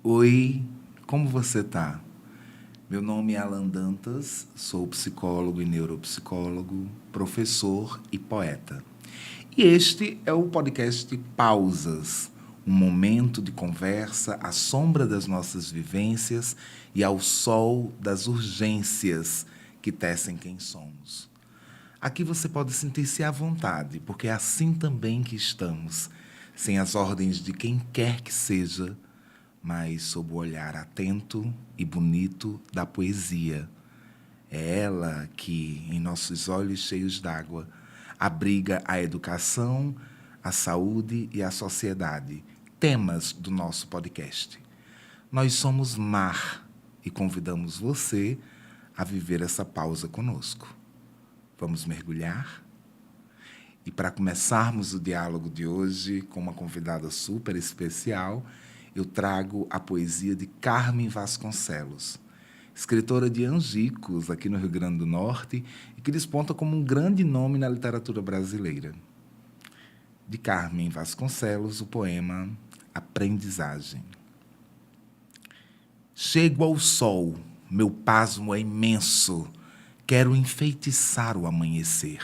Oi, como você tá? Meu nome é Alan Dantas, sou psicólogo e neuropsicólogo, professor e poeta. E este é o podcast Pausas, um momento de conversa à sombra das nossas vivências e ao sol das urgências que tecem quem somos. Aqui você pode sentir-se à vontade, porque é assim também que estamos, sem as ordens de quem quer que seja, mas sob o olhar atento e bonito da poesia. É ela que, em nossos olhos cheios d'água, abriga a educação, a saúde e a sociedade, temas do nosso podcast. Nós somos mar e convidamos você a viver essa pausa conosco. Vamos mergulhar? E para começarmos o diálogo de hoje com uma convidada super especial, eu trago a poesia de Carmen Vasconcelos, escritora de Angicos, aqui no Rio Grande do Norte, e que desponta como um grande nome na literatura brasileira. De Carmen Vasconcelos, o poema Aprendizagem. Chego ao sol, meu pasmo é imenso, quero enfeitiçar o amanhecer.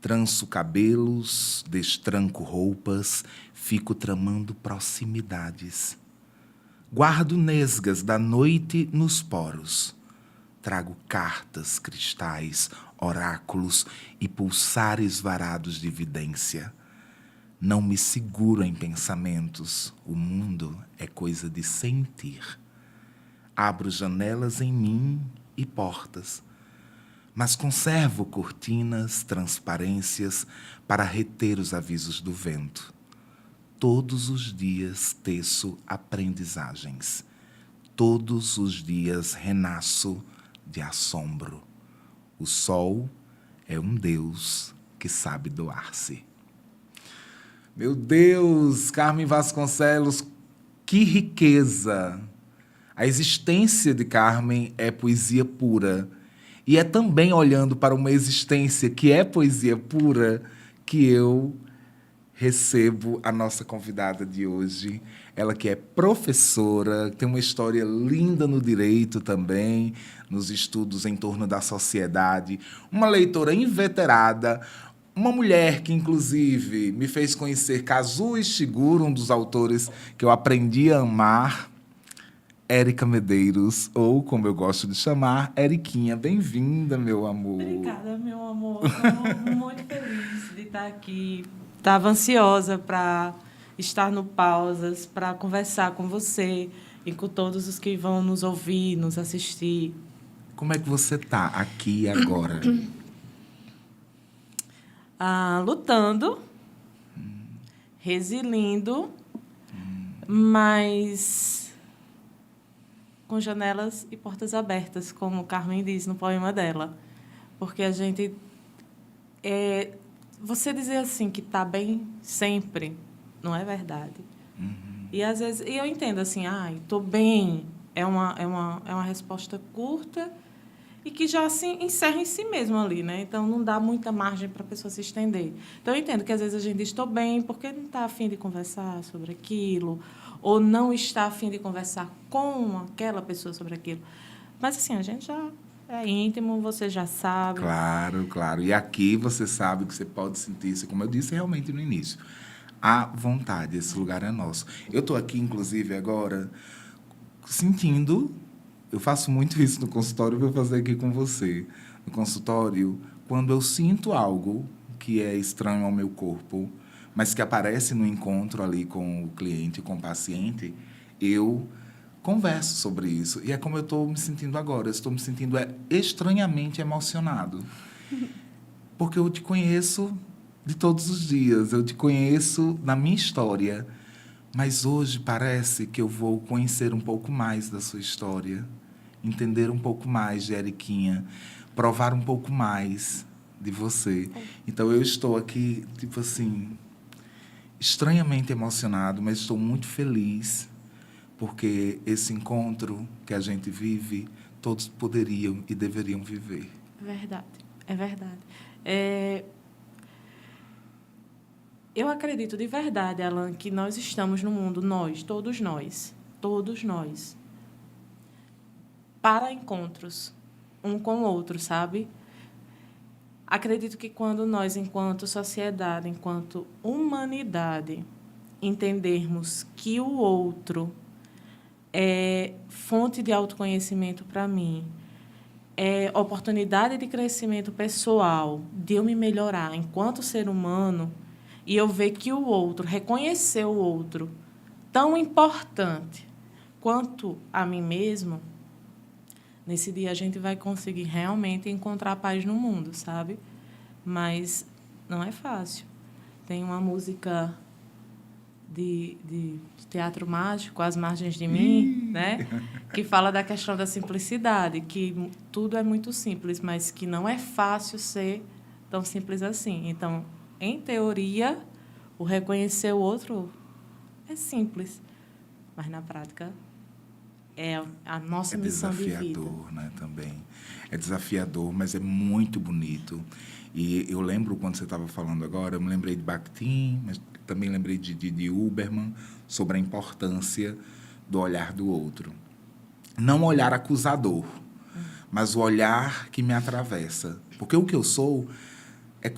Tranço cabelos, destranco roupas, fico tramando proximidades. Guardo nesgas da noite nos poros. Trago cartas, cristais, oráculos e pulsares varados de vidência. Não me seguro em pensamentos, o mundo é coisa de sentir. Abro janelas em mim e portas, mas conservo cortinas, transparências para reter os avisos do vento. Todos os dias teço aprendizagens. Todos os dias renasço de assombro. O sol é um Deus que sabe doar-se. Meu Deus, Carmen Vasconcelos, que riqueza! A existência de Carmen é poesia pura. E é também olhando para uma existência que é poesia pura que eu recebo a nossa convidada de hoje. Ela que é professora, tem uma história linda no direito também, nos estudos em torno da sociedade, uma leitora inveterada, uma mulher que, inclusive, me fez conhecer Kazuo Ishiguro, um dos autores que eu aprendi a amar, Érica Medeiros, ou como eu gosto de chamar, Eriquinha. Bem-vinda, meu amor. Obrigada, meu amor. Estou muito feliz de estar aqui. Estava ansiosa para estar no Pausas, para conversar com você e com todos os que vão nos ouvir, nos assistir. Como é que você tá aqui agora? Lutando, resilindo, mas com janelas e portas abertas, como Carmen diz no poema dela. Porque a gente... você dizer assim que está bem sempre não é verdade. E às vezes eu entendo assim, estou bem, é uma resposta curta e que já se encerra em si mesmo ali, né? Então não dá muita margem para a pessoa se estender. Então eu entendo que às vezes a gente diz estou bem porque não está a fim de conversar sobre aquilo ou não está a fim de conversar com aquela pessoa sobre aquilo. Mas assim, a gente já é íntimo, você já sabe. Claro, claro. E aqui você sabe que você pode sentir-se, como eu disse realmente no início, à vontade. Esse lugar é nosso. Eu estou aqui, inclusive, agora, sentindo... Eu faço muito isso no consultório, vou fazer aqui com você. No consultório, quando eu sinto algo que é estranho ao meu corpo, mas que aparece no encontro ali com o cliente, com o paciente, eu converso sobre isso. E é como eu estou me sentindo agora. Eu estou me sentindo estranhamente emocionado. Porque eu te conheço de todos os dias. Eu te conheço na minha história. Mas hoje parece que eu vou conhecer um pouco mais da sua história, entender um pouco mais de Eriquinha, provar um pouco mais de você. Então eu estou aqui, tipo assim, estranhamente emocionado, mas estou muito feliz, porque esse encontro que a gente vive, todos poderiam e deveriam viver. É verdade, é verdade. Eu acredito de verdade, Alan, que nós estamos no mundo, todos todos nós, para encontros um com o outro, sabe? Acredito que quando nós, enquanto sociedade, enquanto humanidade, entendermos que o outro é fonte de autoconhecimento para mim, é oportunidade de crescimento pessoal, de eu me melhorar enquanto ser humano, e eu ver que o outro, reconhecer o outro tão importante quanto a mim mesmo, nesse dia a gente vai conseguir realmente encontrar paz no mundo, sabe? Mas não é fácil. Tem uma música de teatro mágico, As Margens de Mim, né? Que fala da questão da simplicidade, que tudo é muito simples, mas que não é fácil ser tão simples assim. Então, em teoria, o reconhecer o outro é simples, mas na prática é a nossa missão de vida. É desafiador, né, também. É desafiador, mas é muito bonito. E eu lembro, quando você estava falando agora, eu me lembrei de Bakhtin, mas também lembrei de Huberman, sobre a importância do olhar do outro. Não o olhar acusador, mas o olhar que me atravessa. Porque o que eu sou é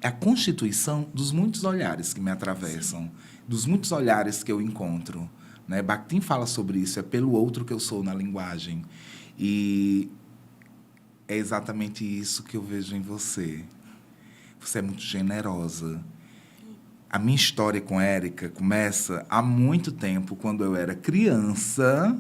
a constituição dos muitos olhares que me atravessam, dos muitos olhares que eu encontro. Né? Bakhtin fala sobre isso, é pelo outro que eu sou na linguagem. E é exatamente isso que eu vejo em você. Você é muito generosa. A minha história com Érica começa há muito tempo, quando eu era criança.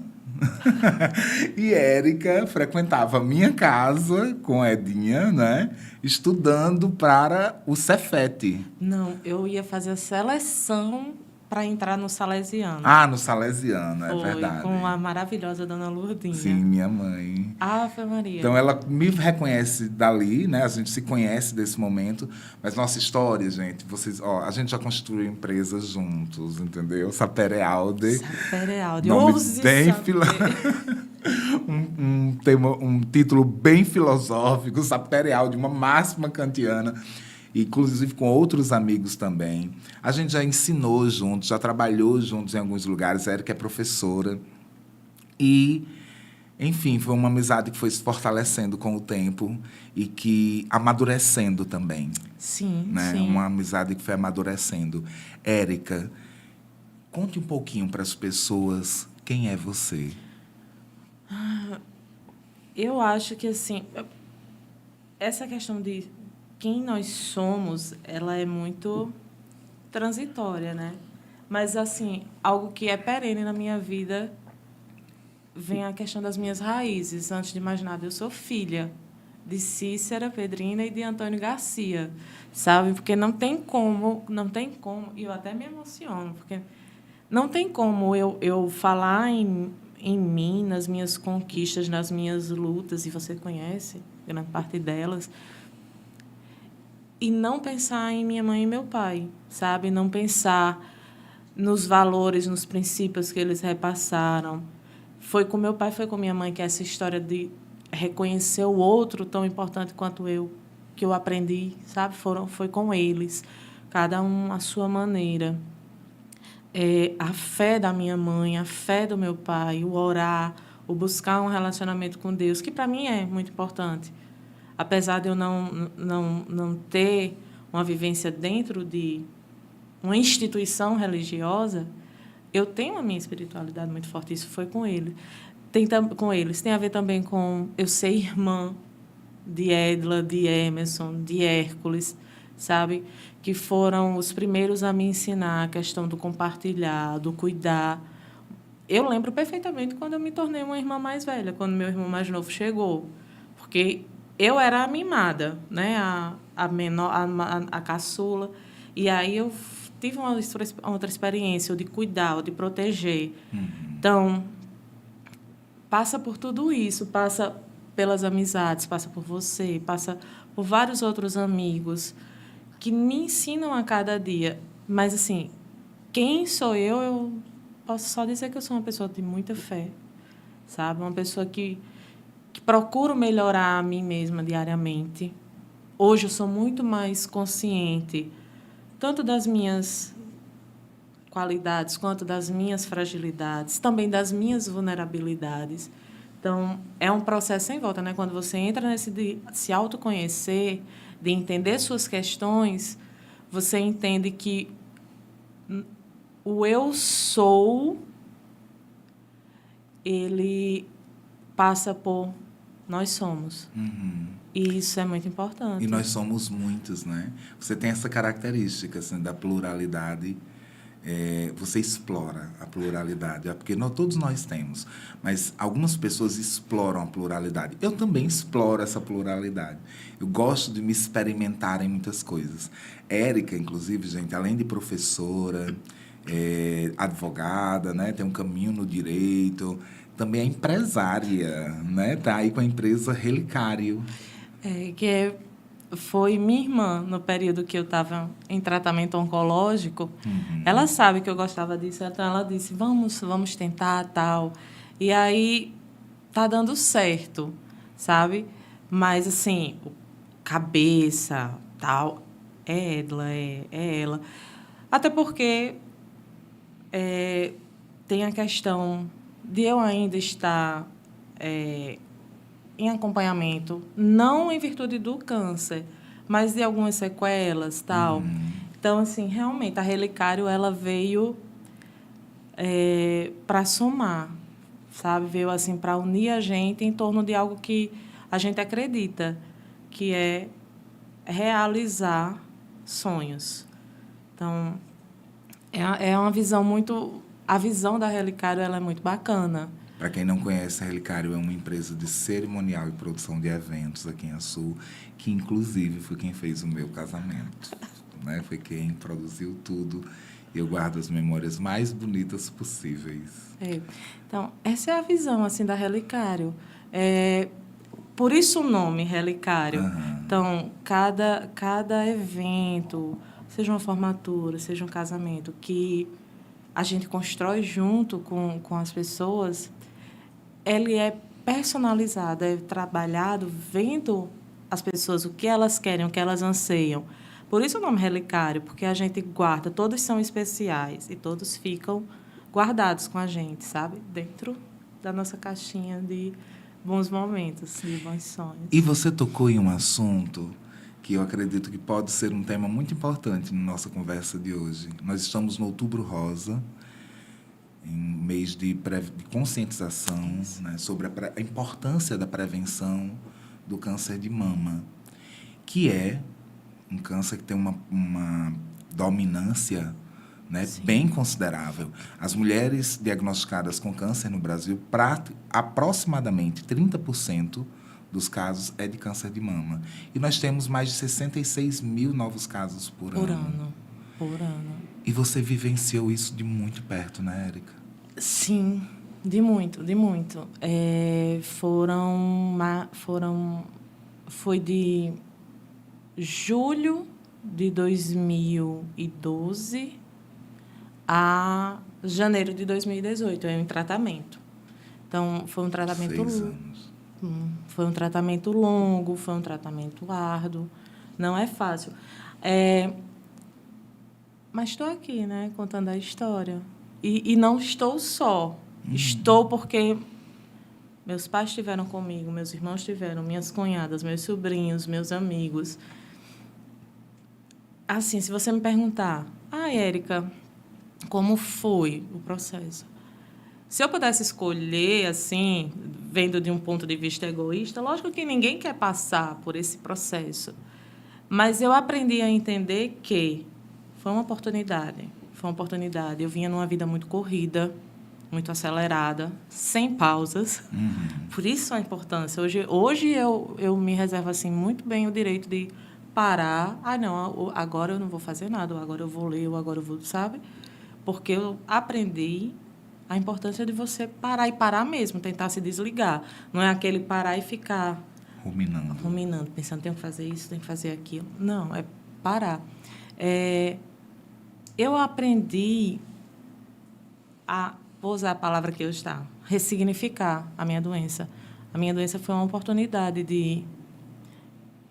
E Érica frequentava a minha casa com a Edinha, né? Estudando para o Cefet. Não, eu ia fazer a seleção para entrar no Salesiano. Ah, no Salesiano, é Foi, verdade. com a maravilhosa Dona Lourdinha. Sim, minha mãe. Ave Maria. Então, ela me reconhece dali, né? A gente se conhece desse momento. Mas nossa história, gente, a gente já construiu empresas juntos, entendeu? Sapere Aude. Sapere Aude. Nome Ouse bem saber. um título bem filosófico, Sapere Aude, uma máxima kantiana. Inclusive com outros amigos também. A gente já ensinou juntos, já trabalhou juntos em alguns lugares. A Érica é professora. E, enfim, foi uma amizade que foi se fortalecendo com o tempo e que amadurecendo também. Sim, né? sim. Uma amizade que foi amadurecendo. Érica, conte um pouquinho para as pessoas quem é você. Eu acho que, assim, essa questão de quem nós somos, ela é muito transitória, né? Mas, assim, algo que é perene na minha vida vem a questão das minhas raízes. Antes de mais nada, eu sou filha de Cícera Pedrina e de Antônio Garcia, sabe? Porque não tem como, e eu até me emociono, porque não tem como eu falar em mim, nas minhas conquistas, nas minhas lutas, e você conhece grande parte delas, e não pensar em minha mãe e meu pai, sabe? Não pensar nos valores, nos princípios que eles repassaram. Foi com meu pai, foi com minha mãe que essa história de reconhecer o outro tão importante quanto eu, que eu aprendi, sabe? Foi com eles, cada um à sua maneira. A fé da minha mãe, a fé do meu pai, o orar, o buscar um relacionamento com Deus, que para mim é muito importante. Apesar de eu não ter uma vivência dentro de uma instituição religiosa, eu tenho a minha espiritualidade muito forte. Isso foi com ele. Com eles. Tem a ver também com eu ser irmã de Edla, de Emerson, de Hércules, sabe? Que foram os primeiros a me ensinar a questão do compartilhar, do cuidar. Eu lembro perfeitamente quando eu me tornei uma irmã mais velha, quando meu irmão mais novo chegou. Porque eu era a mimada, né? A menor, a caçula. E aí eu tive uma outra experiência, o de cuidar, o de proteger. Então, passa por tudo isso, passa pelas amizades, passa por você, passa por vários outros amigos que me ensinam a cada dia. Mas, assim, quem sou eu posso só dizer que eu sou uma pessoa de muita fé, sabe? Uma pessoa que procuro melhorar a mim mesma diariamente. Hoje eu sou muito mais consciente, tanto das minhas qualidades quanto das minhas fragilidades, também das minhas vulnerabilidades. Então, é um processo sem volta, né? Quando você entra nesse de se autoconhecer, de entender suas questões, você entende que o eu sou, ele passa por nós somos. E isso é muito importante. E nós somos muitos, né? Você tem essa característica assim, da pluralidade. Você explora a pluralidade, porque todos nós temos, mas algumas pessoas exploram a pluralidade. Eu também exploro essa pluralidade. Eu gosto de me experimentar em muitas coisas. Érica, inclusive, gente, além de professora, advogada, né, tem um caminho no direito, também é empresária, né? Tá aí com a empresa Relicário. Foi minha irmã, no período que eu estava em tratamento oncológico, ela sabe que eu gostava disso, então ela disse, vamos tentar, tal. E aí, tá dando certo, sabe? Mas, assim, cabeça, tal, é ela. Até porque tem a questão de eu ainda estar em acompanhamento, não em virtude do câncer, mas de algumas sequelas, tal. Então, assim, realmente, a Relicário, ela veio para somar, sabe? Veio, assim, para unir a gente em torno de algo que a gente acredita, que é realizar sonhos. Então, é uma visão muito... A visão da Relicário, ela é muito bacana. Para quem não conhece, a Relicário é uma empresa de cerimonial e produção de eventos aqui em Açu, que, inclusive, foi quem fez o meu casamento. Né? Foi quem produziu tudo. E eu guardo as memórias mais bonitas possíveis. Então, essa é a visão assim, da Relicário. Por isso o nome, Relicário. Então, cada evento, seja uma formatura, seja um casamento, que a gente constrói junto com as pessoas, ele é personalizado, é trabalhado vendo as pessoas, o que elas querem, o que elas anseiam. Por isso o nome Relicário, porque a gente guarda, todos são especiais e todos ficam guardados com a gente, sabe? Dentro da nossa caixinha de bons momentos, de bons sonhos. E você tocou em um assunto que eu acredito que pode ser um tema muito importante na nossa conversa de hoje. Nós estamos no Outubro Rosa, em mês de conscientização, né, sobre a importância da prevenção do câncer de mama, que é um câncer que tem uma dominância, né, bem considerável. As mulheres diagnosticadas com câncer no Brasil, aproximadamente 30% dos casos é de câncer de mama. E nós temos mais de 66 mil novos casos por ano. Por ano. E você vivenciou isso de muito perto, né, Érica? Sim, de muito, de muito. Foi de julho de 2012 a janeiro de 2018, eu em tratamento. Então, foi um tratamento 6 anos. Foi um tratamento longo, foi um tratamento árduo. Não é fácil. Mas estou aqui, né, contando a história. E não estou só. Estou porque meus pais estiveram comigo, meus irmãos estiveram, minhas cunhadas, meus sobrinhos, meus amigos. Assim, se você me perguntar, Érica, como foi o processo? Se eu pudesse escolher, assim, vendo de um ponto de vista egoísta, lógico que ninguém quer passar por esse processo. Mas eu aprendi a entender que foi uma oportunidade. Foi uma oportunidade. Eu vinha numa vida muito corrida, muito acelerada, sem pausas. Por isso a importância. Hoje eu me reservo assim, muito bem o direito de parar. Não, agora eu não vou fazer nada, agora eu vou ler, agora eu vou, sabe? Porque eu aprendi a importância de você parar, e parar mesmo, tentar se desligar. Não é aquele parar e ficar ruminando, pensando, tenho que fazer isso, tenho que fazer aquilo. Não, é parar. Eu aprendi a, vou usar a palavra que eu está, ressignificar a minha doença. A minha doença foi uma oportunidade de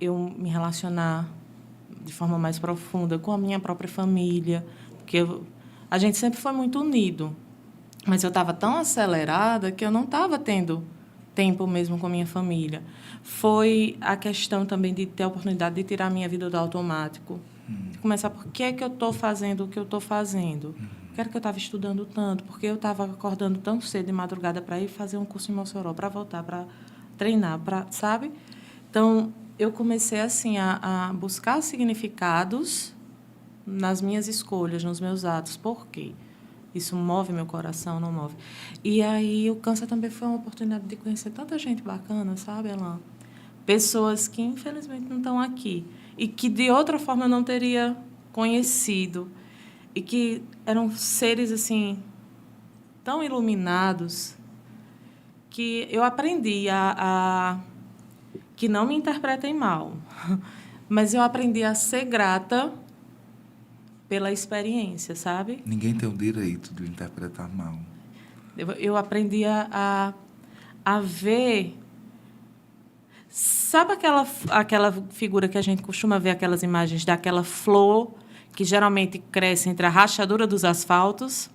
eu me relacionar de forma mais profunda com a minha própria família, porque A gente sempre foi muito unido. Mas eu estava tão acelerada que eu não estava tendo tempo mesmo com a minha família. Foi a questão também de ter a oportunidade de tirar a minha vida do automático. Começar por que é que eu estou fazendo o que eu estou fazendo. Por que era que eu estava estudando tanto? Por que eu estava acordando tão cedo de madrugada para ir fazer um curso em Mossoró, para voltar, para treinar, sabe? Então, eu comecei assim a buscar significados nas minhas escolhas, nos meus atos. Por quê? Isso move meu coração, não move? E aí, o câncer também foi uma oportunidade de conhecer tanta gente bacana, sabe, Elan? Pessoas que, infelizmente, não estão aqui e que, de outra forma, eu não teria conhecido. E que eram seres, assim, tão iluminados que eu aprendi que não me interpretem mal, mas eu aprendi a ser grata pela experiência, sabe? Ninguém tem o direito de interpretar mal. Eu aprendi a ver... Sabe aquela figura que a gente costuma ver, aquelas imagens daquela flor que geralmente cresce entre a rachadura dos asfaltos?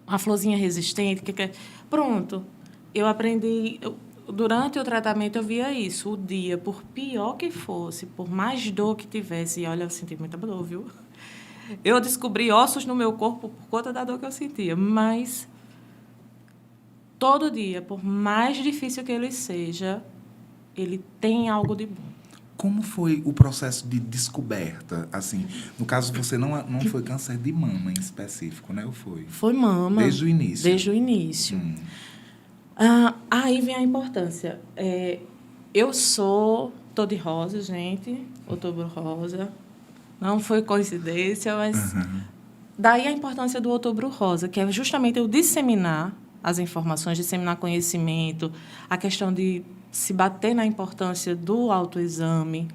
Uma florzinha resistente. Pronto. Eu aprendi... Durante o tratamento, eu via isso. O dia, por pior que fosse, por mais dor que tivesse... E, olha, eu senti muita dor, viu? Eu descobri ossos no meu corpo por conta da dor que eu sentia. Mas, todo dia, por mais difícil que ele seja, ele tem algo de bom. Como foi o processo de descoberta? Assim, no caso, você não foi câncer de mama em específico, né? Ou foi? Foi mama. Desde o início? Desde o início. Aí vem a importância. Eu tô de rosa, gente. Outubro rosa. Não foi coincidência, mas... Daí a importância do Outubro Rosa, que é justamente eu disseminar as informações, disseminar conhecimento, a questão de se bater na importância do autoexame.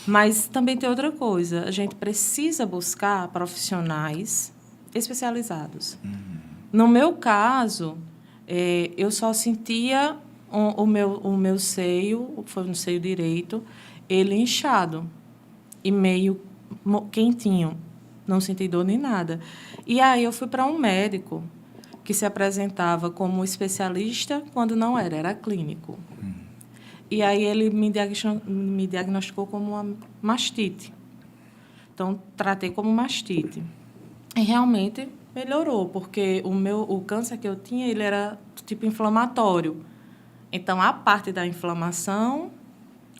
Mas também tem outra coisa. A gente precisa buscar profissionais especializados. No meu caso, eu só sentia o meu seio, foi no seio direito, ele inchado e meio quentinho. Não senti dor nem nada. E aí eu fui para um médico que se apresentava como especialista quando não era clínico. E aí ele me diagnosticou como uma mastite. Então, tratei como mastite. E realmente melhorou, porque o câncer que eu tinha, ele era tipo inflamatório. Então, a parte da inflamação...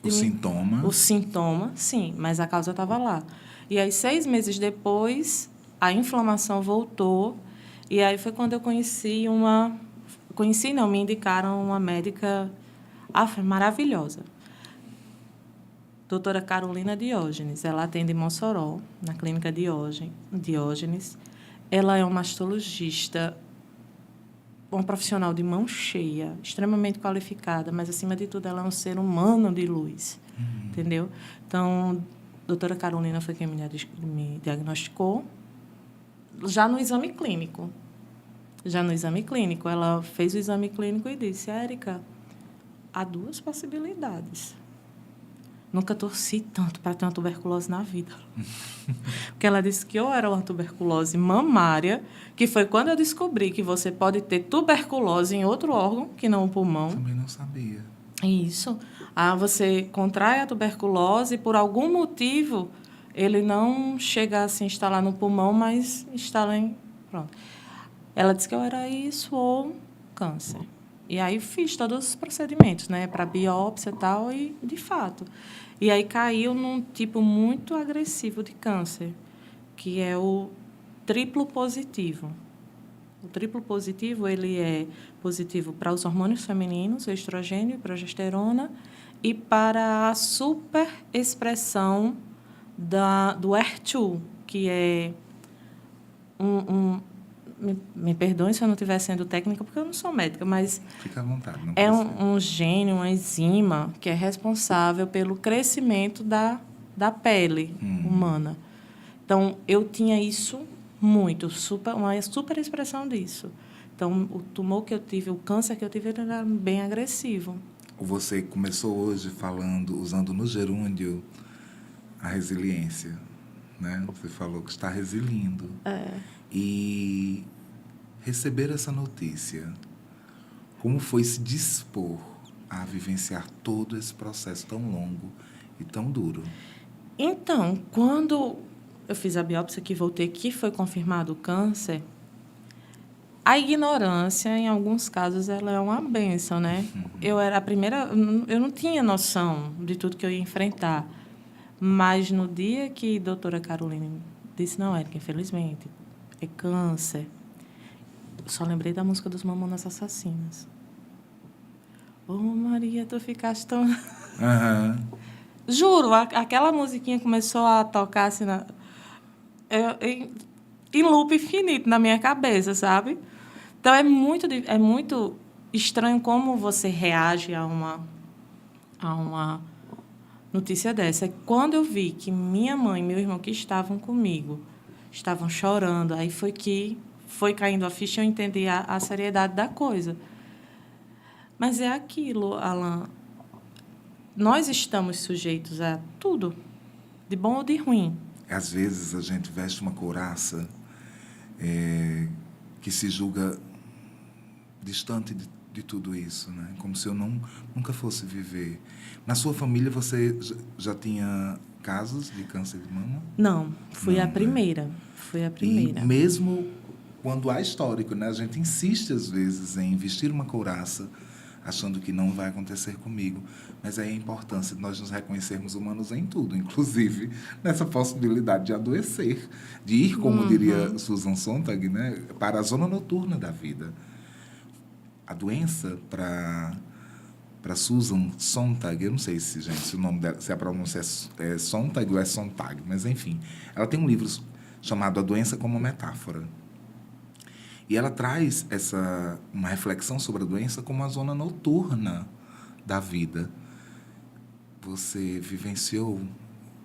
O sintoma? O sintoma, sim, mas a causa estava lá. E aí, 6 meses depois, a inflamação voltou. E aí foi quando eu conheci me indicaram uma médica maravilhosa. Doutora Carolina Diógenes. Ela atende em Mossoró, na clínica Diógenes. Ela é uma mastologista, uma profissional de mão cheia, extremamente qualificada, mas, acima de tudo, ela é um ser humano de luz. Entendeu? Então, a doutora Carolina foi quem me diagnosticou, já no exame clínico. Ela fez o exame clínico e disse: Érica, há 2 possibilidades. Nunca torci tanto para ter uma tuberculose na vida. Porque ela disse que ou era uma tuberculose mamária, que foi quando eu descobri que você pode ter tuberculose em outro órgão, que não o pulmão. Também não sabia. Isso. Você contrai a tuberculose e, por algum motivo, ele não chega a se instalar no pulmão, mas instala em... Pronto. Ela disse que eu era isso ou câncer. E aí fiz todos os procedimentos, né, para biópsia e tal, e de fato. E aí caiu num tipo muito agressivo de câncer, que é o triplo positivo. O triplo positivo, ele é positivo para os hormônios femininos, o estrogênio e progesterona, e para a superexpressão do HER2, que é me perdoem se eu não estiver sendo técnica, porque eu não sou médica, mas fica à vontade, não é um gene, uma enzima, que é responsável pelo crescimento da pele humana. Então, eu tinha isso muito, uma super expressão disso. Então, o tumor que eu tive, o câncer que eu tive, era bem agressivo. Você começou hoje usando no gerúndio a resiliência, né? Você falou que está resilindo. E receber essa notícia, como foi se dispor a vivenciar todo esse processo tão longo e tão duro? Então, quando eu fiz a biópsia, que voltei, que foi confirmado o câncer, a ignorância, em alguns casos, ela é uma bênção, né? Eu era a primeira... Eu não tinha noção de tudo que eu ia enfrentar. Mas, no dia que a doutora Caroline disse, não, Érica, infelizmente, é câncer, eu só lembrei da música dos Mamonas Assassinas. Ô, Maria, tu ficaste tão... Aham. Juro, aquela musiquinha começou a tocar assim, em loop infinito na minha cabeça, sabe? Então, é muito estranho como você reage a uma notícia dessa. Quando eu vi que minha mãe e meu irmão que estavam comigo estavam chorando, aí foi que foi caindo a ficha e eu entendi a seriedade da coisa. Mas é aquilo, Alan. Nós estamos sujeitos a tudo, de bom ou de ruim. Às vezes a gente veste uma couraça que se julga distante de tudo isso, né? Como se eu nunca fosse viver. Na sua família, você já tinha casos de câncer de mama? Não, fui Não, a né? primeira. Fui a primeira. E mesmo quando há histórico, né? A gente insiste, às vezes, em vestir uma couraça, achando que não vai acontecer comigo. Mas aí a importância de nós nos reconhecermos humanos em tudo, inclusive nessa possibilidade de adoecer, de ir, como diria Susan Sontag, né? Para a zona noturna da vida. A doença, para Susan Sontag, eu não sei se o nome dela, se a pronúncia é Sontag ou é Sontag, mas enfim, ela tem um livro chamado A Doença como Metáfora. E ela traz uma reflexão sobre a doença como a zona noturna da vida. Você vivenciou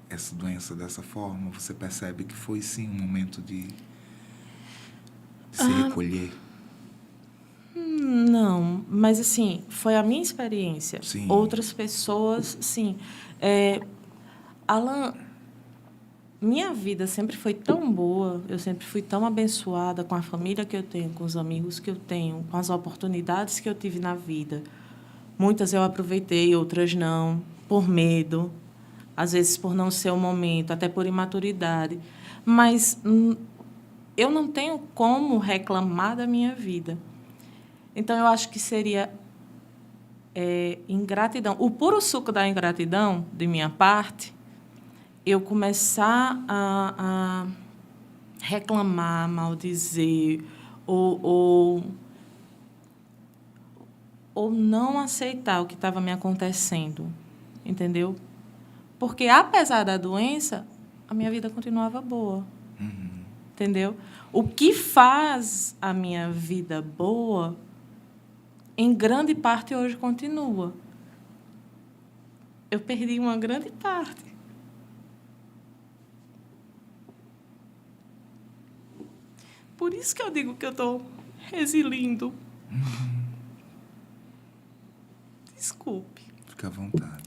essa doença dessa forma? Você percebe que foi, sim, um momento de se recolher? Não, mas assim, foi a minha experiência. Sim. Outras pessoas, sim. Alan, minha vida sempre foi tão boa, eu sempre fui tão abençoada com a família que eu tenho, com os amigos que eu tenho, com as oportunidades que eu tive na vida. Muitas eu aproveitei, outras não, por medo, às vezes por não ser o momento, até por imaturidade. Mas eu não tenho como reclamar da minha vida. Então, eu acho que seria ingratidão. O puro suco da ingratidão, de minha parte, eu começar a reclamar, maldizer, ou não aceitar o que estava me acontecendo, entendeu? Porque, apesar da doença, a minha vida continuava boa, entendeu? O que faz a minha vida boa, em grande parte, hoje continua. Eu perdi uma grande parte. Por isso que eu digo que eu estou resilindo. Desculpe. Fica à vontade.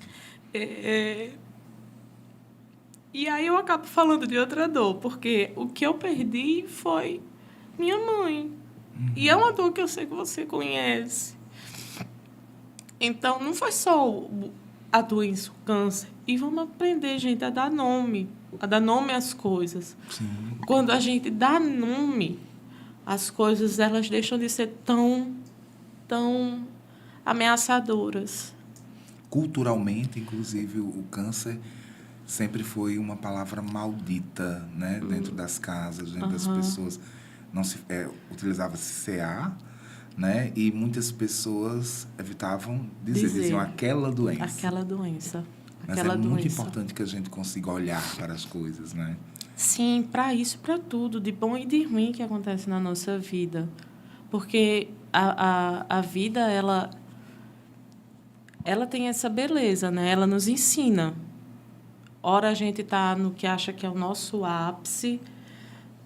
E aí eu acabo falando de outra dor, porque o que eu perdi foi minha mãe. E é uma dor que eu sei que você conhece. Então, não foi só a doença, o câncer. E vamos aprender, gente, a dar nome às coisas. Sim. Quando a gente dá nome, as coisas elas deixam de ser tão ameaçadoras. Culturalmente, inclusive, o câncer sempre foi uma palavra maldita, né? Dentro das casas, dentro das pessoas. Não se utilizava-se CA, né? E muitas pessoas evitavam diziam aquela doença. Aquela doença. Mas é muito importante que a gente consiga olhar para as coisas, né? Sim, para isso, para tudo, de bom e de ruim que acontece na nossa vida. Porque a vida, ela tem essa beleza, né? Ela nos ensina. Ora a gente está no que acha que é o nosso ápice.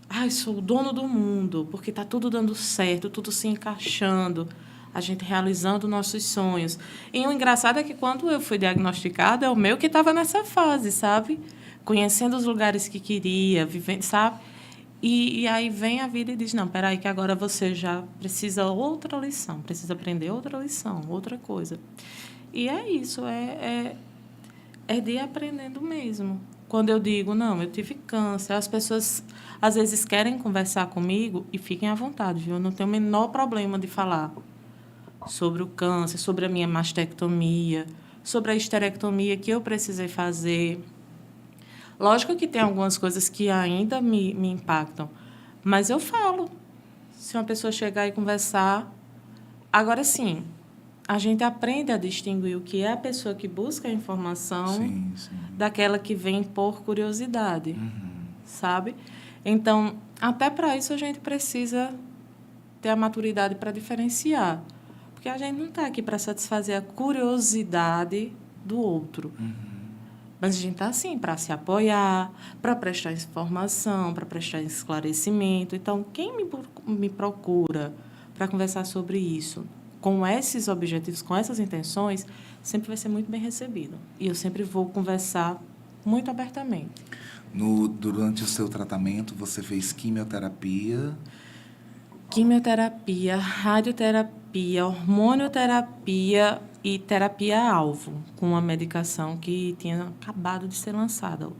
Ai, sou o dono do mundo, porque está tudo dando certo, tudo se encaixando, a gente realizando nossos sonhos. E o engraçado é que quando eu fui diagnosticada, é o meu que estava nessa fase, sabe? Conhecendo os lugares que queria, vivendo, sabe? E aí vem a vida e diz, não, peraí, que agora você já precisa outra lição, precisa aprender outra lição, outra coisa. E é isso, é de ir aprendendo mesmo. Quando eu digo, não, eu tive câncer, as pessoas às vezes querem conversar comigo e fiquem à vontade, viu? Eu não tenho o menor problema de falar sobre o câncer, sobre a minha mastectomia, sobre a histerectomia que eu precisei fazer. Lógico que tem algumas coisas que ainda me impactam, mas eu falo. Se uma pessoa chegar e conversar... Agora, sim, a gente aprende a distinguir o que é a pessoa que busca a informação Sim, sim. daquela que vem por curiosidade, sabe? Então, até para isso, a gente precisa ter a maturidade para diferenciar. Porque a gente não está aqui para satisfazer a curiosidade do outro. Mas a gente está, assim, para se apoiar, para prestar informação, para prestar esclarecimento. Então, quem me procura para conversar sobre isso, com esses objetivos, com essas intenções, sempre vai ser muito bem recebido. E eu sempre vou conversar muito abertamente. Durante o seu tratamento, você fez quimioterapia? Quimioterapia, radioterapia, hormonioterapia e terapia-alvo, com uma medicação que tinha acabado de ser lançada, o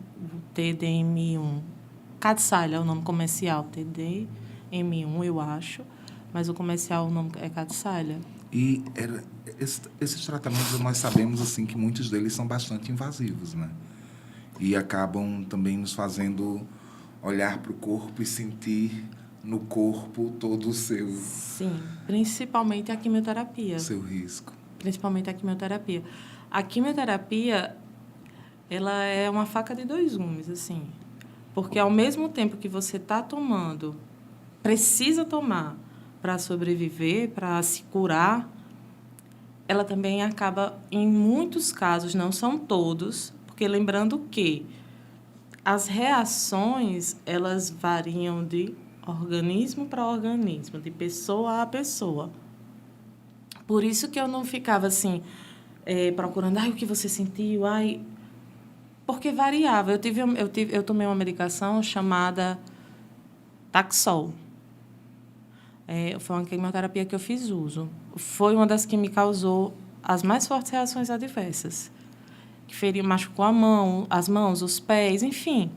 TDM1. Kadcyla é o nome comercial, TDM1, eu acho, mas o comercial, o nome é Kadcyla. E esses tratamentos, nós sabemos assim que muitos deles são bastante invasivos, né? E acabam também nos fazendo olhar para o corpo e sentir no corpo todo o Sim, principalmente a quimioterapia. seu risco. Principalmente a quimioterapia. A quimioterapia, ela é uma faca de dois gumes, assim. Porque, ao mesmo tempo que você está tomando, precisa tomar para sobreviver, para se curar, ela também acaba, em muitos casos, não são todos, porque lembrando que as reações, elas variam de organismo para organismo, de pessoa a pessoa. Por isso que eu não ficava assim, procurando, o que você sentiu, porque variava. Eu tomei uma medicação chamada Taxol. Foi uma quimioterapia que eu fiz uso. Foi uma das que me causou as mais fortes reações adversas. Que feriu, machucou a mão, as mãos, os pés, enfim.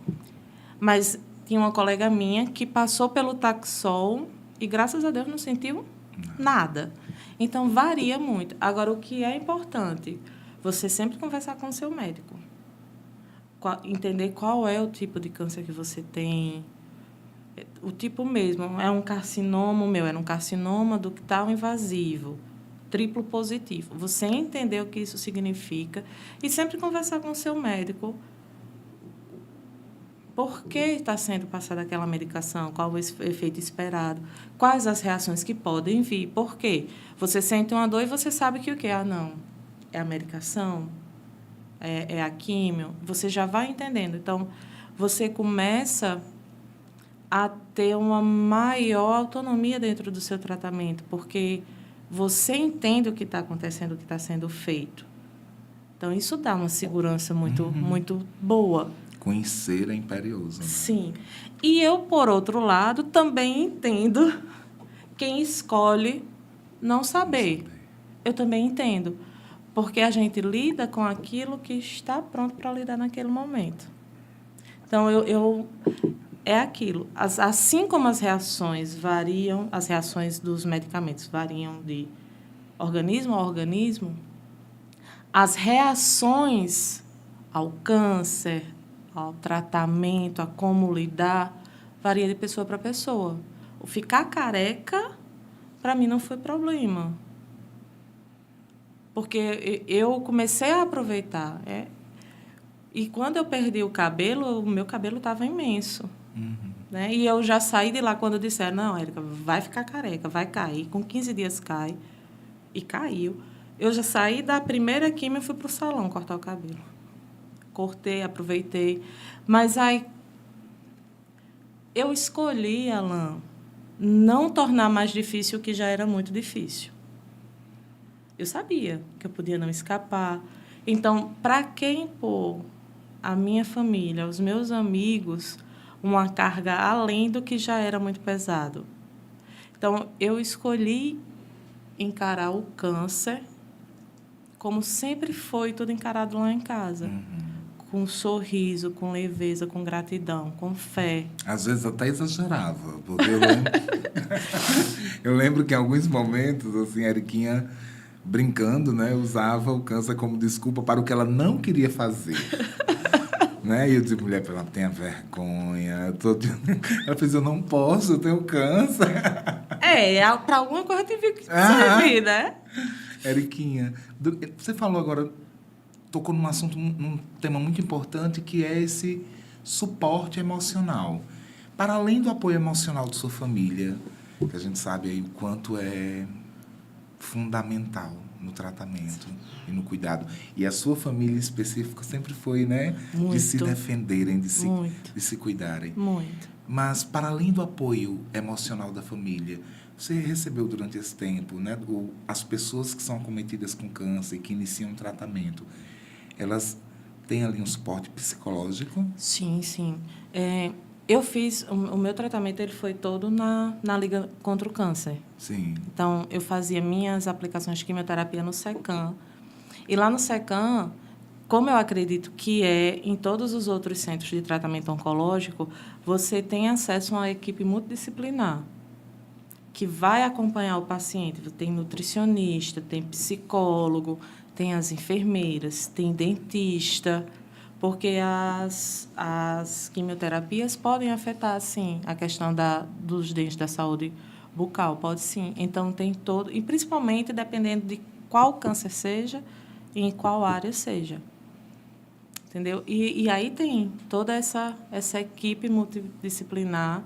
Mas tinha uma colega minha que passou pelo Taxol e, graças a Deus, não sentiu nada. Então, varia muito. Agora, o que é importante? Você sempre conversar com o seu médico. Entender qual é o tipo de câncer que você tem. O tipo mesmo. É um carcinoma, o meu era um carcinoma ductal invasivo, triplo positivo. Você entender o que isso significa e sempre conversar com o seu médico. Por que está sendo passada aquela medicação? Qual o efeito esperado? Quais as reações que podem vir? Por quê? Você sente uma dor e você sabe que o quê? Não, é a medicação? É a químio? Você já vai entendendo. Então, você começa a ter uma maior autonomia dentro do seu tratamento, porque você entende o que está acontecendo, o que está sendo feito. Então, isso dá uma segurança muito boa. Conhecer é imperioso, né? Sim. E eu, por outro lado, também entendo quem escolhe não saber. Eu também entendo. Porque a gente lida com aquilo que está pronto para lidar naquele momento. Então, é aquilo. Assim como as reações variam, as reações dos medicamentos variam de organismo a organismo, as reações ao câncer, ao tratamento, a como lidar, varia de pessoa para pessoa. O ficar careca, para mim, não foi problema. Porque eu comecei a aproveitar. E quando eu perdi o cabelo, o meu cabelo estava imenso. Né? E eu já saí de lá quando disseram, não, Érica, vai ficar careca, vai cair. Com 15 dias cai. E caiu. Eu já saí da primeira quimio e fui para o salão cortar o cabelo. Cortei, aproveitei. Mas aí eu escolhi, Alan, não tornar mais difícil o que já era muito difícil. Eu sabia que eu podia não escapar. Então, para que impor a minha família, aos meus amigos, uma carga além do que já era muito pesado. Então, eu escolhi encarar o câncer como sempre foi tudo encarado lá em casa. Com sorriso, com leveza, com gratidão, com fé. Às vezes até exagerava, porque eu lembro que em alguns momentos, assim, a Eriquinha, brincando, né, usava o câncer como desculpa para o que ela não queria fazer. Né? E eu disse, mulher, ela tenha vergonha. Ela fez, eu não posso, eu tenho câncer. Para alguma coisa eu tive que servir, né? Eriquinha, você falou agora, tocou num assunto, num tema muito importante, que é esse suporte emocional. Para além do apoio emocional de sua família, que a gente sabe aí o quanto é fundamental no tratamento e no cuidado. E a sua família em específico sempre foi, né? Muito. De se defenderem, de se cuidarem. Muito. Mas, para além do apoio emocional da família, você recebeu durante esse tempo, né? As pessoas que são acometidas com câncer e que iniciam um tratamento, elas têm ali um suporte psicológico? Sim, sim. Eu fiz... O meu tratamento ele foi todo na Liga contra o Câncer. Sim. Então, eu fazia minhas aplicações de quimioterapia no SECAM. E lá no SECAM, como eu acredito que é em todos os outros centros de tratamento oncológico, você tem acesso a uma equipe multidisciplinar que vai acompanhar o paciente. Tem nutricionista, tem psicólogo, tem as enfermeiras, tem dentista, porque as quimioterapias podem afetar, sim, a questão dos dentes, da saúde bucal, pode sim. Então, tem todo... E, principalmente, dependendo de qual câncer seja e em qual área seja. Entendeu? E aí tem toda essa equipe multidisciplinar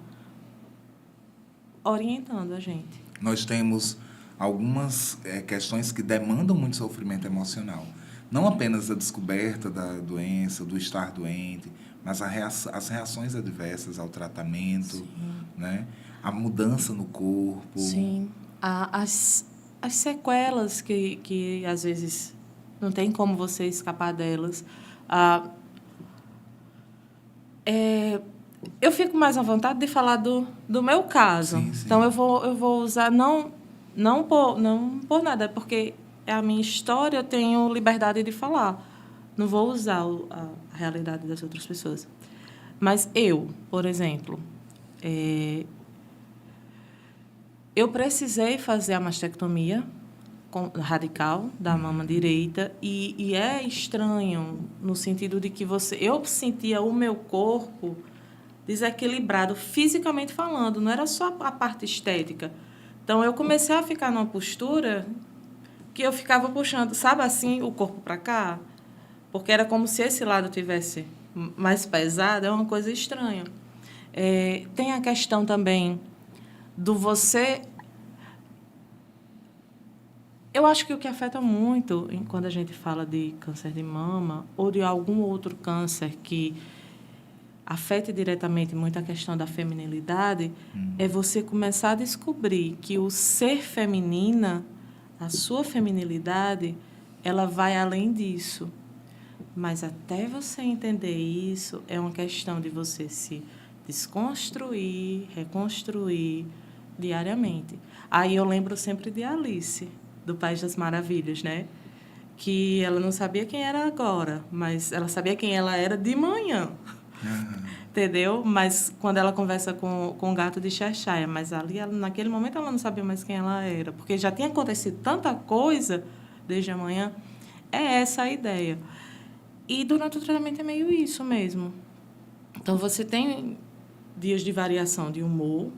orientando a gente. Nós temos algumas questões que demandam muito sofrimento emocional. Não apenas a descoberta da doença, do estar doente, mas as reações adversas ao tratamento, sim, né? A mudança no corpo. Sim. As sequelas que, às vezes, não tem como você escapar delas. Eu fico mais à vontade de falar do meu caso. Sim, sim. Então, eu vou usar, não por nada, porque é a minha história, eu tenho liberdade de falar. Não vou usar a realidade das outras pessoas. Mas eu, por exemplo, eu precisei fazer a mastectomia radical da mama direita e é estranho no sentido de que eu sentia o meu corpo desequilibrado fisicamente falando, não era só a parte estética. Então, eu comecei a ficar numa postura que eu ficava puxando, sabe assim, o corpo para cá, porque era como se esse lado tivesse mais pesado, é uma coisa estranha. Tem a questão também do você... Eu acho que o que afeta muito quando a gente fala de câncer de mama ou de algum outro câncer que afete diretamente muito a questão da feminilidade, é você começar a descobrir que o ser feminina, a sua feminilidade, ela vai além disso. Mas até você entender isso, é uma questão de você se desconstruir, reconstruir diariamente. Aí eu lembro sempre de Alice, do País das Maravilhas, né? Que ela não sabia quem era agora, mas ela sabia quem ela era de manhã. Entendeu? Mas quando ela conversa com o gato de Cheshire, mas ali, naquele momento, ela não sabia mais quem ela era, porque já tinha acontecido tanta coisa desde a manhã. É essa a ideia. E durante o tratamento é meio isso mesmo. Então, você tem dias de variação de humor,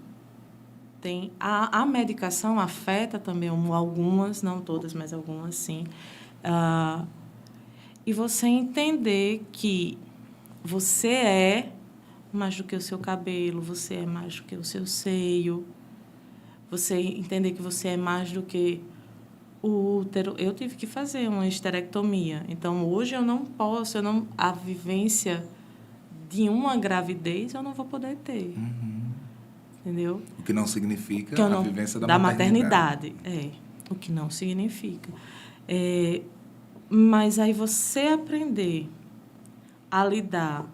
tem a medicação afeta também algumas, não todas, mas algumas sim. E você entender que você é mais do que o seu cabelo, você é mais do que o seu seio, você entender que você é mais do que o útero. Eu tive que fazer uma esterectomia, então hoje eu não posso, a vivência de uma gravidez eu não vou poder ter. Entendeu? O que não significa a vivência da maternidade. O que não significa. Mas aí você aprender a lidar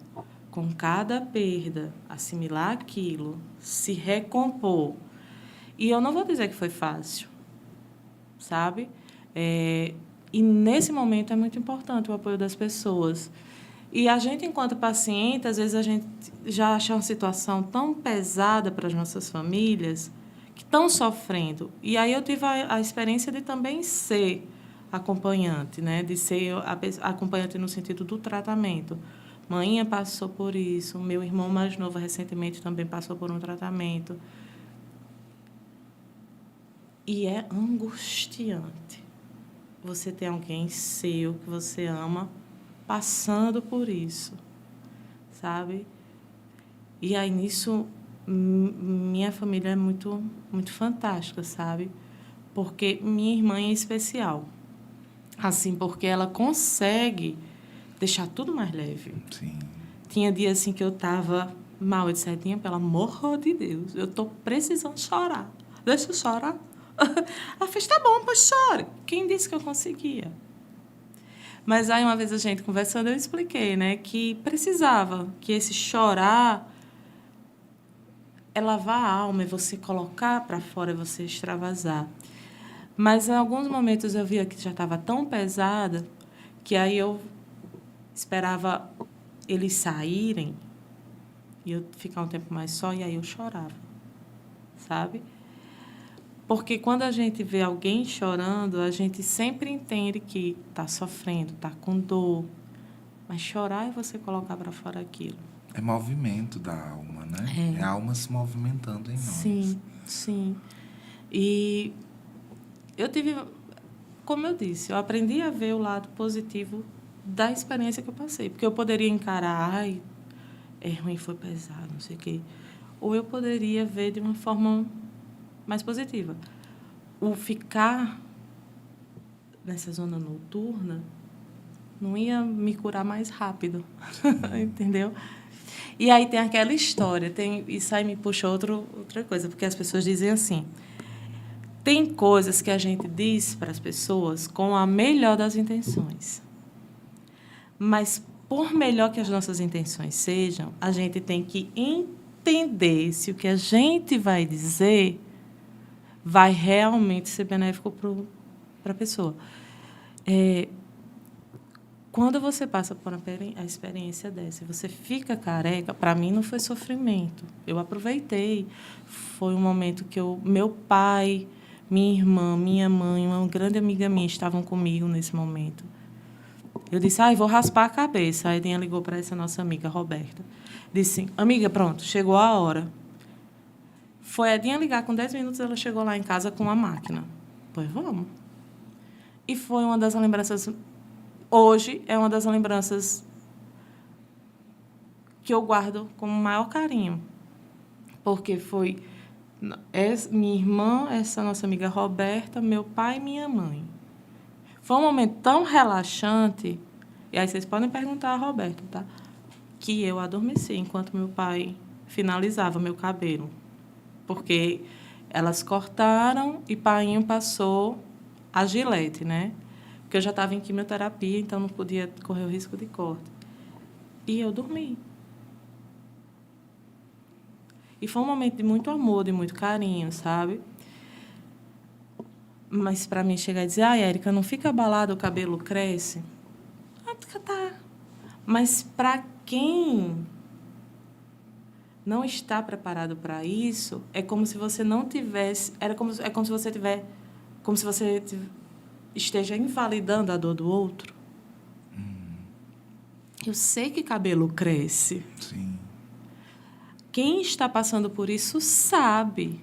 com cada perda, assimilar aquilo, se recompor. E eu não vou dizer que foi fácil, sabe? E, nesse momento, é muito importante o apoio das pessoas. E a gente, enquanto paciente, às vezes a gente já acha uma situação tão pesada para as nossas famílias que estão sofrendo. E aí eu tive a experiência de também ser acompanhante, né? De ser acompanhante no sentido do tratamento. Mãinha passou por isso, meu irmão mais novo recentemente também passou por um tratamento. E é angustiante você ter alguém seu que você ama passando por isso, sabe? E aí, nisso, minha família é muito, muito fantástica, sabe? Porque minha irmã é especial. Assim, porque ela consegue deixar tudo mais leve. Sim. Tinha dia assim que eu estava mal, eu disse, Edinha, pelo amor de Deus, eu estou precisando chorar. Deixa eu chorar. Ela fez, tá bom, pois chore. Quem disse que eu conseguia? Mas aí, uma vez a gente conversando, eu expliquei, né, que precisava, que esse chorar é lavar a alma, é você colocar para fora, é você extravasar. Mas, em alguns momentos, eu via que já estava tão pesada que aí eu esperava eles saírem e eu ficar um tempo mais só, e aí eu chorava, sabe? Porque quando a gente vê alguém chorando, a gente sempre entende que está sofrendo, está com dor. Mas chorar é você colocar para fora aquilo. É movimento da alma, né? É a alma se movimentando em nós. Sim, sim. E eu tive, como eu disse, eu aprendi a ver o lado positivo da experiência que eu passei. Porque eu poderia encarar, ai, é ruim, foi pesado, não sei o quê. Ou eu poderia ver de uma forma mais positiva. O ficar nessa zona noturna não ia me curar mais rápido, entendeu? E aí tem aquela história, isso aí me puxa outra coisa, porque as pessoas dizem assim, tem coisas que a gente diz para as pessoas com a melhor das intenções, mas por melhor que as nossas intenções sejam, a gente tem que entender se o que a gente vai dizer vai realmente ser benéfico para a pessoa. Quando você passa por a experiência dessa, você fica careca, para mim não foi sofrimento. Eu aproveitei. Foi um momento que meu pai, minha irmã, minha mãe, uma grande amiga minha estavam comigo nesse momento. Eu disse, vou raspar a cabeça. A Edinha ligou para essa nossa amiga, Roberta. Disse, amiga, pronto, chegou a hora. Foi a Edinha ligar, com 10 minutos ela chegou lá em casa com a máquina. Pois vamos. E foi uma das lembranças... Hoje é uma das lembranças que eu guardo com o maior carinho. Porque foi minha irmã, essa nossa amiga Roberta, meu pai e minha mãe. Foi um momento tão relaxante, e aí vocês podem perguntar a Roberta, tá? Que eu adormeci enquanto meu pai finalizava meu cabelo. Porque elas cortaram e painho passou a gilete, né? Porque eu já estava em quimioterapia, então não podia correr o risco de corte. E eu dormi. E foi um momento de muito amor, de muito carinho, sabe? Mas para mim chegar e dizer, Érica, não fica abalada, o cabelo cresce. Tá. Mas para quem não está preparado para isso, é como se você não tivesse... É como se você tivesse... Como se você esteja invalidando a dor do outro. Eu sei que cabelo cresce. Sim. Quem está passando por isso sabe.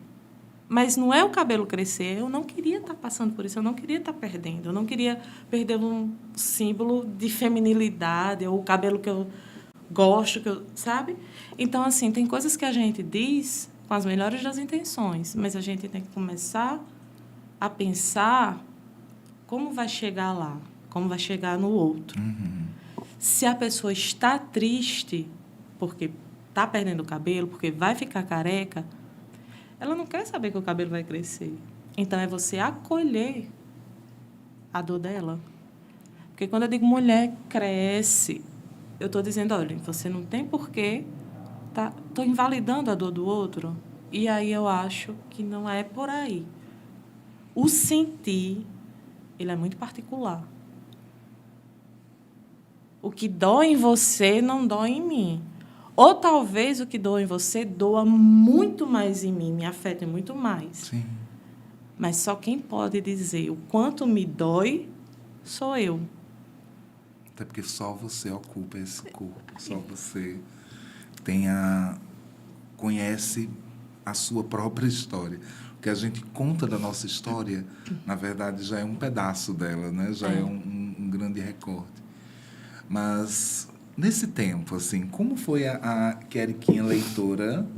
Mas não é o cabelo crescer. Eu não queria estar passando por isso. Eu não queria estar perdendo. Eu não queria perder um símbolo de feminilidade ou o cabelo que eu gosto, sabe? Então, assim, tem coisas que a gente diz com as melhores das intenções, mas a gente tem que começar a pensar como vai chegar lá, como vai chegar no outro. Uhum. Se a pessoa está triste porque está perdendo o cabelo, porque vai ficar careca, ela não quer saber que o cabelo vai crescer. Então, é você acolher a dor dela. Porque quando eu digo mulher cresce, eu estou dizendo, olha, você não tem porquê, tá? Estou invalidando a dor do outro. E aí eu acho que não é por aí. O sentir, ele é muito particular. O que dói em você não dói em mim. Ou talvez o que doa em você doa muito mais em mim, me afeta muito mais. Sim. Mas só quem pode dizer o quanto me dói sou eu. Até porque só você ocupa esse corpo, só você conhece a sua própria história. O que a gente conta da nossa história, na verdade, já é um pedaço dela, né? Já é um grande recorte. Mas, nesse tempo, assim, como foi a Keriquinha leitora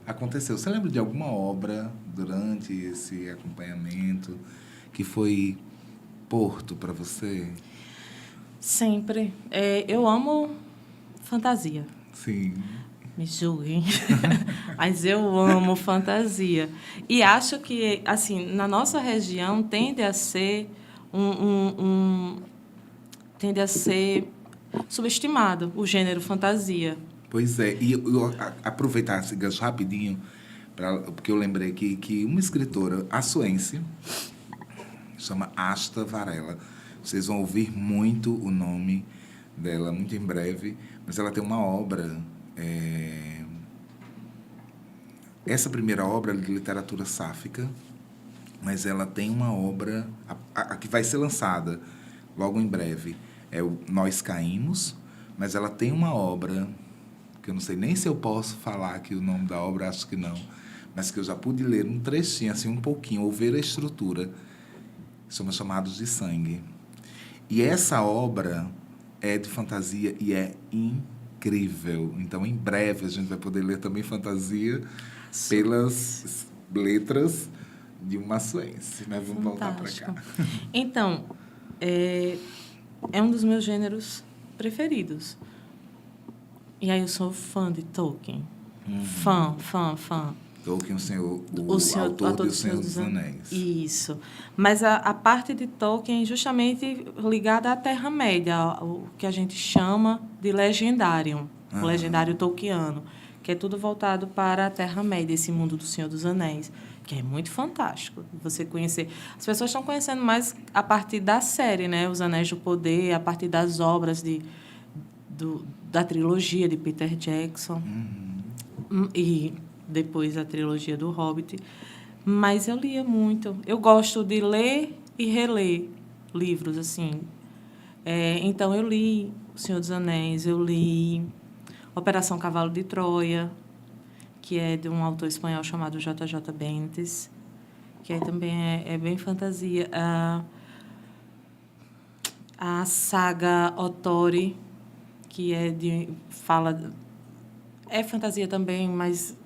aconteceu? Você lembra de alguma obra durante esse acompanhamento que foi porto para você? Sempre. Eu amo fantasia. Sim. Me julguem. Mas eu amo fantasia. E acho que, assim, na nossa região tende a ser tende a ser subestimado o gênero fantasia. Pois é. E eu aproveitar esse gancho rapidinho, porque eu lembrei que uma escritora açuense, chama Asta Varela. Vocês vão ouvir muito o nome dela muito em breve, mas ela tem uma obra... Essa primeira obra é de literatura sáfica, mas ela tem uma obra a que vai ser lançada logo em breve. É o Nós Caímos, mas ela tem uma obra, que eu não sei nem se eu posso falar aqui o nome da obra, acho que não, mas que eu já pude ler um trechinho, assim, um pouquinho, ou ver a estrutura, somos chamados de Sangue. E essa obra é de fantasia e é incrível. Então, em breve, a gente vai poder ler também fantasia pelas letras de uma açuense. Mas vamos voltar para cá. Então, é um dos meus gêneros preferidos. E aí eu sou fã de Tolkien. Fã. Tolkien, o autor do Senhor dos Anéis. Isso. Mas a parte de Tolkien justamente ligada à Terra-média, o que a gente chama de Legendarium, o legendário tolkiano, que é tudo voltado para a Terra-média, esse mundo do Senhor dos Anéis, que é muito fantástico você conhecer. As pessoas estão conhecendo mais a partir da série, né? Os Anéis do Poder, a partir das obras da trilogia de Peter Jackson. E depois a trilogia do Hobbit. Mas eu lia muito. Eu gosto de ler e reler livros, assim. Então, eu li O Senhor dos Anéis, eu li Operação Cavalo de Troia, que é de um autor espanhol chamado J.J. Benítez, que aí também é bem fantasia. A saga Ottori, que fala... É fantasia também, mas...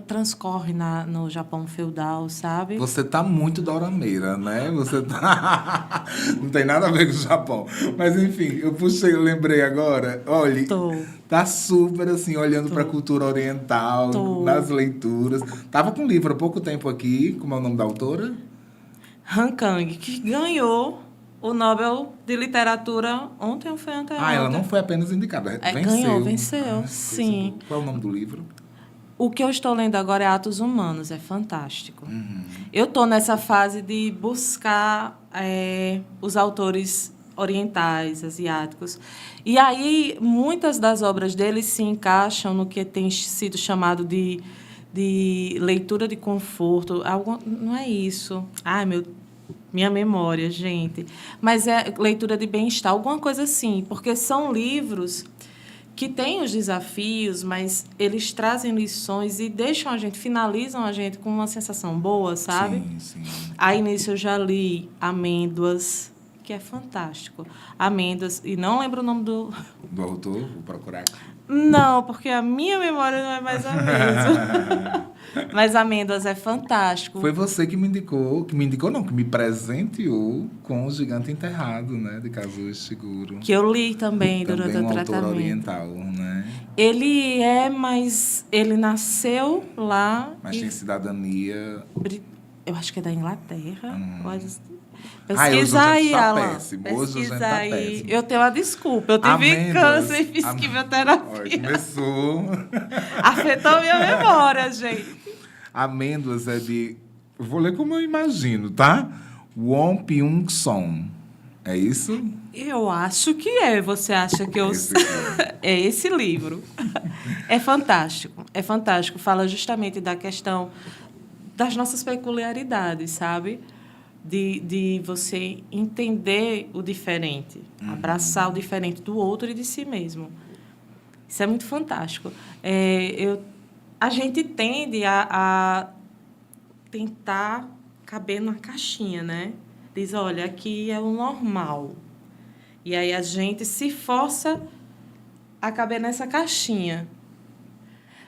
transcorre no Japão feudal, sabe? Você tá muito dorameira, né? Você tá... Não tem nada a ver com o Japão. Mas, enfim, eu lembrei agora. Olha, tá super, assim, olhando para a cultura oriental, nas leituras. Tava com um livro há pouco tempo aqui. Como é o nome da autora? Han Kang, que ganhou o Nobel de Literatura ontem ou foi anteontem? Ela não foi apenas indicada, venceu, sim. Qual é o nome do livro? O que eu estou lendo agora é Atos Humanos, é fantástico. Eu estou nessa fase de buscar os autores orientais, asiáticos. E aí, muitas das obras deles se encaixam no que tem sido chamado de leitura de conforto. Não é isso. Minha memória, gente. Mas é leitura de bem-estar, alguma coisa assim. Porque são livros que têm os desafios, mas eles trazem lições e finalizam a gente com uma sensação boa, sabe? Sim. Aí, nisso, eu já li Amêndoas, que é fantástico. Amêndoas, e não lembro o nome do autor, vou procurar. Não, porque a minha memória não é mais a mesma. Mas Amêndoas é fantástico. Foi você que me presenteou com O Gigante Enterrado, né, de Kazuo Ishiguro. Que eu li também durante o tratamento. Também um autor oriental, né? Ele mas ele nasceu lá... Mas tem cidadania... Eu acho que é da Inglaterra. Pesquisa hoje a aí, gente tá Alan. péssimo. Hoje a gente Pesquisa tá aí. péssimo. Eu tenho uma desculpa. Eu tive Amêndoas. câncer e fiz Olha, quimioterapia. começou. Afetou minha memória, gente. Amêndoas é de... Eu vou ler como eu imagino, tá? Won Pyung Song. É isso? Eu acho que é. Você acha que eu... Esse aqui. É esse livro. É fantástico. É fantástico. Fala justamente da questão das nossas peculiaridades, sabe? De você entender o diferente, abraçar o diferente do outro e de si mesmo. Isso é muito fantástico. A gente tende a tentar caber numa caixinha, né? Diz, olha, aqui é o normal. E aí a gente se força a caber nessa caixinha.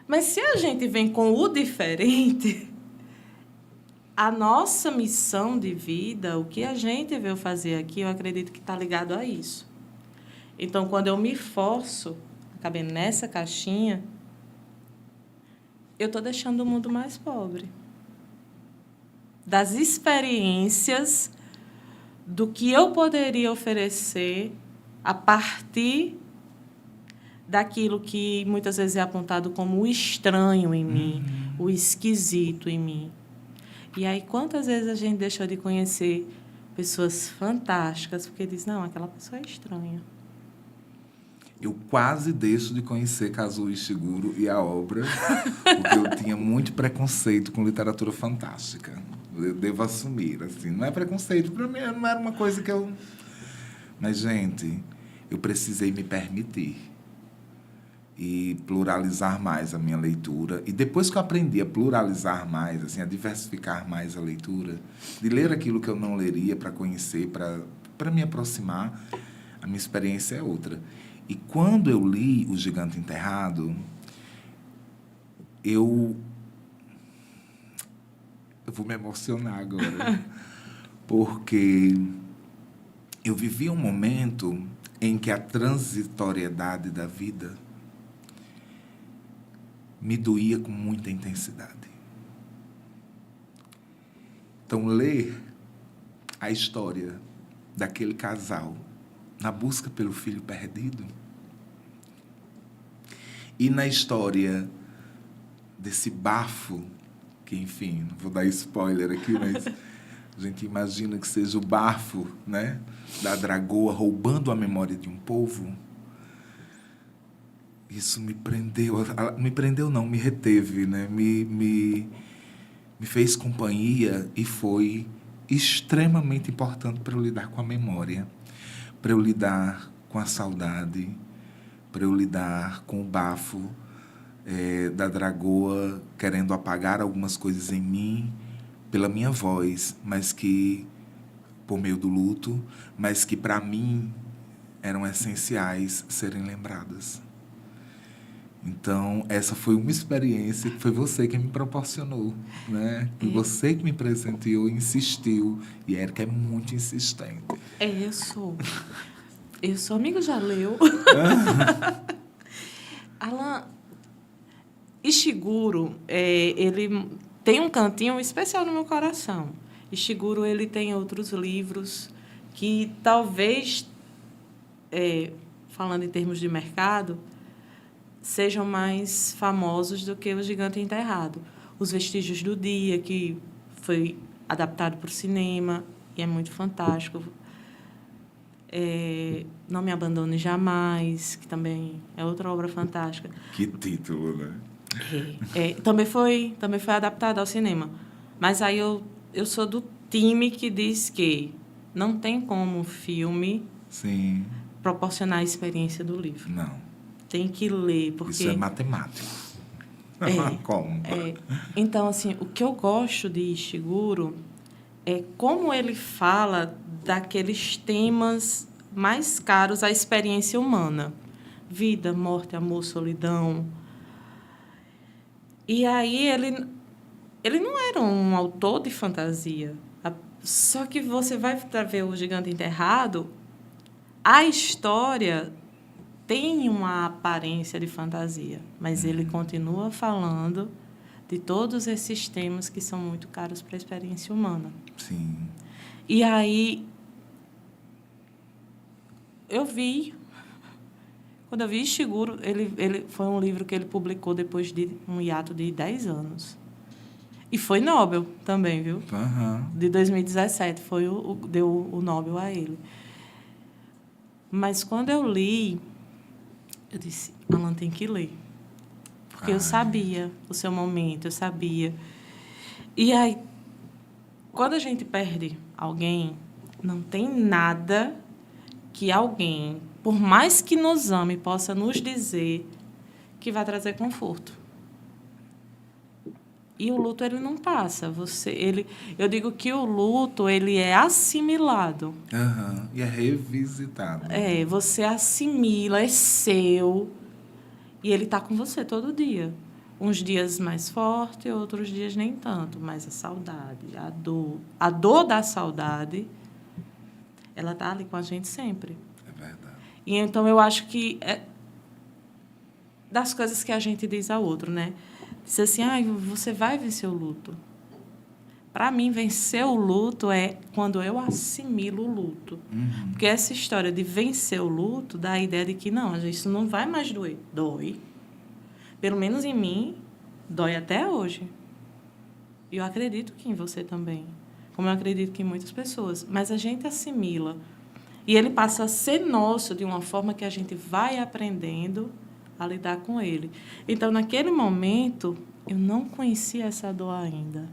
Mas se a gente vem com o diferente, a nossa missão de vida, o que a gente veio fazer aqui, eu acredito que está ligado a isso. Então, quando eu me forço a caber nessa caixinha, eu estou deixando o mundo mais pobre. Das experiências do que eu poderia oferecer a partir daquilo que muitas vezes é apontado como o estranho em mim, o esquisito em mim. E aí, quantas vezes a gente deixou de conhecer pessoas fantásticas porque diz, não, aquela pessoa é estranha. Eu quase deixo de conhecer Kazuo Ishiguro e a obra, porque eu tinha muito preconceito com literatura fantástica. Eu devo assumir, assim. Não é preconceito, para mim não era uma coisa que eu... Mas, gente, eu precisei me permitir e pluralizar mais a minha leitura. E depois que eu aprendi a pluralizar mais, assim, a diversificar mais a leitura, de ler aquilo que eu não leria para conhecer, para me aproximar, a minha experiência é outra. E quando eu li O Gigante Enterrado, eu vou me emocionar agora, porque eu vivi um momento em que a transitoriedade da vida me doía com muita intensidade. Então, ler a história daquele casal na busca pelo filho perdido e na história desse bafo, que, enfim, não vou dar spoiler aqui, mas a gente imagina que seja o bafo, né, da dragoa roubando a memória de um povo. Isso me prendeu não, me reteve, né? Me fez companhia e foi extremamente importante para eu lidar com a memória, para eu lidar com a saudade, para eu lidar com o bafo da dragoa querendo apagar algumas coisas em mim pela minha voz, mas que, por meio do luto, mas que para mim eram essenciais serem lembradas. Então, essa foi uma experiência que foi você que me proporcionou, né? E você que me presenteou, insistiu. E Érica é muito insistente. Eu sou. Amigo, já leu? Alan, Ishiguro, ele tem um cantinho especial no meu coração. Ishiguro, ele tem outros livros que talvez, falando em termos de mercado, sejam mais famosos do que O Gigante Enterrado. Os Vestígios do Dia, que foi adaptado para o cinema e é muito fantástico. Não Me Abandone Jamais, que também é outra obra fantástica. Que título, né? Também foi adaptado ao cinema. Mas aí eu sou do time que diz que não tem como o filme Sim. proporcionar a experiência do livro. Não. Tem que ler, porque... Isso é matemático. Como? Então, assim, o que eu gosto de Ishiguro é como ele fala daqueles temas mais caros à experiência humana. Vida, morte, amor, solidão. E aí ele não era um autor de fantasia. Só que você vai ver O Gigante Enterrado, a história tem uma aparência de fantasia, mas ele continua falando de todos esses temas que são muito caros para a experiência humana. Sim. E aí, eu vi... Quando eu vi Ishiguro, ele foi um livro que ele publicou depois de um hiato de 10 anos. E foi Nobel também, viu? Uhum. De 2017, deu o Nobel a ele. Mas, quando eu li, eu disse, Alan tem que ler. Porque eu sabia o seu momento, eu sabia. E aí, quando a gente perde alguém, não tem nada que alguém, por mais que nos ame, possa nos dizer que vai trazer conforto. E o luto, ele não passa. Eu digo que o luto, ele é assimilado. Uhum. E é revisitado. Você assimila, é seu, e ele está com você todo dia. Uns dias mais forte, outros dias nem tanto. Mas a saudade, a dor da saudade, ela está ali com a gente sempre. É verdade. E então eu acho que das coisas que a gente diz ao outro, né? Diz assim, você vai vencer o luto. Para mim, vencer o luto é quando eu assimilo o luto. Uhum. Porque essa história de vencer o luto dá a ideia de que, não, isso não vai mais doer. Dói. Pelo menos em mim, dói até hoje. E eu acredito que em você também. Como eu acredito que em muitas pessoas. Mas a gente assimila. E ele passa a ser nosso de uma forma que a gente vai aprendendo a lidar com ele. Então, naquele momento, eu não conhecia essa dor ainda.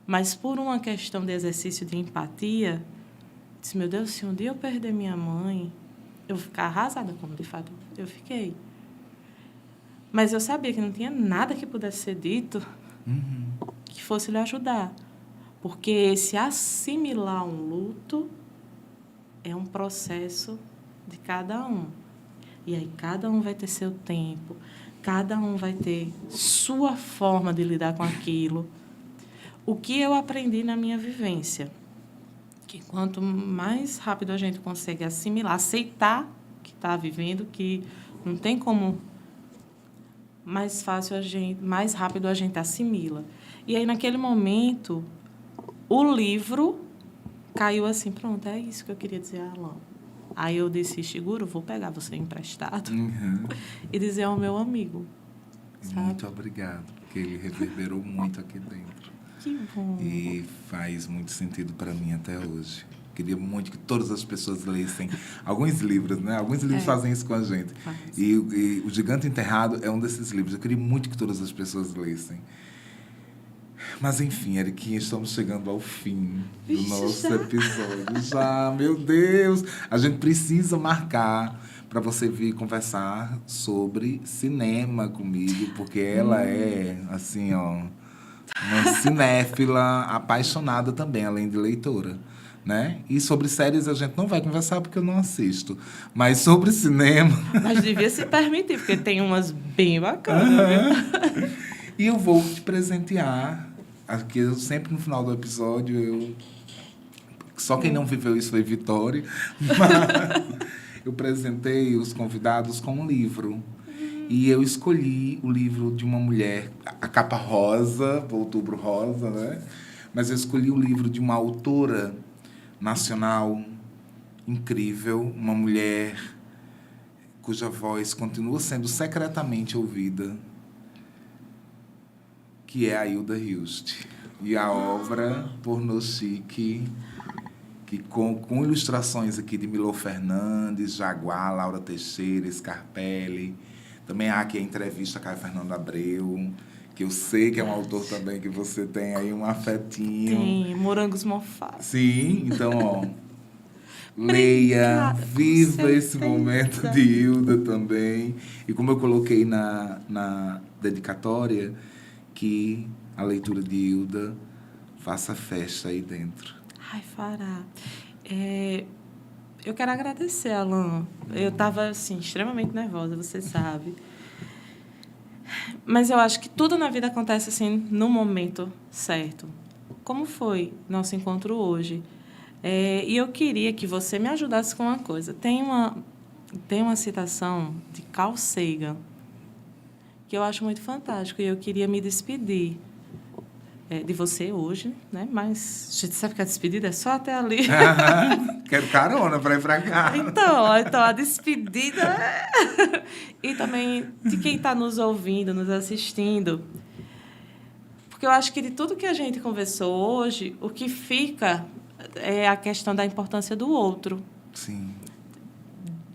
Mas, por uma questão de exercício de empatia, disse, meu Deus, se um dia eu perder minha mãe, eu vou ficar arrasada, como de fato eu fiquei. Mas eu sabia que não tinha nada que pudesse ser dito que fosse lhe ajudar. Porque esse assimilar um luto é um processo de cada um. E aí cada um vai ter seu tempo, cada um vai ter sua forma de lidar com aquilo. O que eu aprendi na minha vivência? Que quanto mais rápido a gente consegue assimilar, aceitar que está vivendo, que não tem como, mais rápido a gente assimila. E aí, naquele momento, o livro caiu assim, pronto, é isso que eu queria dizer a Alan. Aí eu disse, Ishiguro, vou pegar você emprestado e dizer ao meu amigo. Sabe? Muito obrigado, porque ele reverberou muito aqui dentro. Que bom. E faz muito sentido para mim até hoje. Queria muito que todas as pessoas lessem alguns livros, né? Alguns livros fazem isso com a gente. E O Gigante Enterrado é um desses livros. Eu queria muito que todas as pessoas lessem. Mas, enfim, Eriquinha, estamos chegando ao fim do nosso episódio. Já, meu Deus! A gente precisa marcar para você vir conversar sobre cinema comigo, porque ela é, assim, ó, uma cinéfila apaixonada também, além de leitora. Né? E sobre séries a gente não vai conversar porque eu não assisto. Mas sobre cinema... Mas devia se permitir, porque tem umas bem bacanas. Viu? E eu vou te presentear. Aqui, eu sempre no final do episódio, só quem não viveu isso foi Vitória. Mas eu presentei os convidados com um livro. E eu escolhi o livro de uma mulher, a capa rosa, Outubro Rosa, né? Mas eu escolhi o livro de uma autora nacional incrível, uma mulher cuja voz continua sendo secretamente ouvida, que é a Hilda Hilst. E a obra Pornô Chique, que com ilustrações aqui de Milô Fernandes, Jaguar, Laura Teixeira, Scarpelli. Também há aqui a entrevista a Caio Fernando Abreu, que eu sei que é um autor também que você tem aí um afetinho. Tem, Morangos Mofados. Sim, então, ó, leia, viva esse momento de Hilda também. E como eu coloquei na dedicatória, que a leitura de Hilda faça festa aí dentro. Ai, fará. Eu quero agradecer, Alan. Eu estava, assim, extremamente nervosa, você sabe. Mas eu acho que tudo na vida acontece, assim, no momento certo. Como foi nosso encontro hoje? E eu queria que você me ajudasse com uma coisa. Tem uma citação de Carl Sagan que eu acho muito fantástico. E eu queria me despedir de você hoje, né? Mas a gente sabe que a despedida é só até ali. Quero carona para ir para cá. Então, a despedida e também de quem está nos ouvindo, nos assistindo. Porque eu acho que de tudo que a gente conversou hoje, o que fica é a questão da importância do outro. Sim.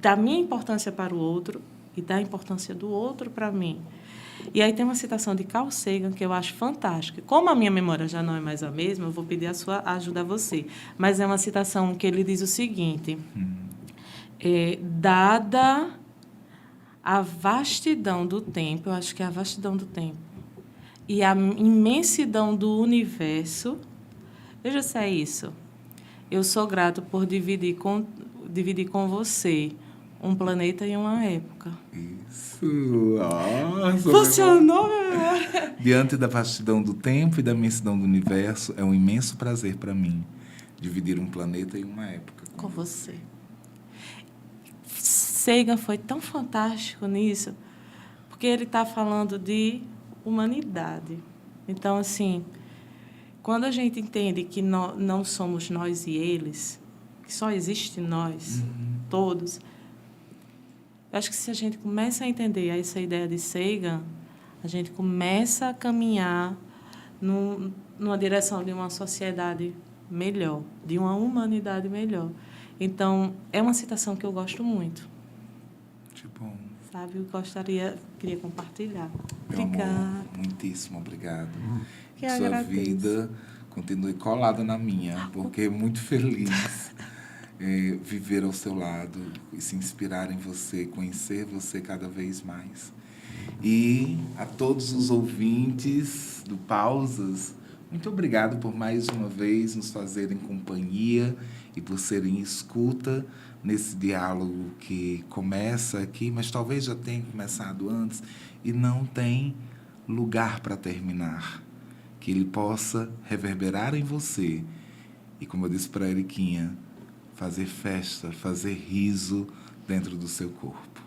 Da minha importância para o outro e da importância do outro para mim. E aí tem uma citação de Carl Sagan que eu acho fantástica. Como a minha memória já não é mais a mesma, eu vou pedir a sua ajuda a você. Mas é uma citação que ele diz o seguinte: dada a vastidão do tempo, eu acho que é a vastidão do tempo, e a imensidão do universo, veja se é isso. Eu sou grato por dividir com você um planeta e uma época. Isso. Nossa, Funcionou, meu amor. Diante da vastidão do tempo e da imensidão do universo, é um imenso prazer para mim dividir um planeta e uma época Com você. Sagan foi tão fantástico nisso, porque ele está falando de humanidade. Então, assim, quando a gente entende que não somos nós e eles, que só existe nós, todos, eu acho que se a gente começa a entender essa ideia de Sagan, a gente começa a caminhar numa direção de uma sociedade melhor, de uma humanidade melhor. Então, é uma citação que eu gosto muito. Que bom. Sabe, queria compartilhar. Meu Obrigada. amor, muitíssimo obrigado. Que Sua agradeço. vida continue colada na minha, porque muito feliz viver ao seu lado e se inspirar em você, conhecer você cada vez mais. E a todos os ouvintes do Pausas, muito obrigado por mais uma vez nos fazerem companhia e por serem escuta nesse diálogo que começa aqui, mas talvez já tenha começado antes e não tem lugar para terminar. Que ele possa reverberar em você e, como eu disse para a Eriquinha, fazer festa, fazer riso dentro do seu corpo.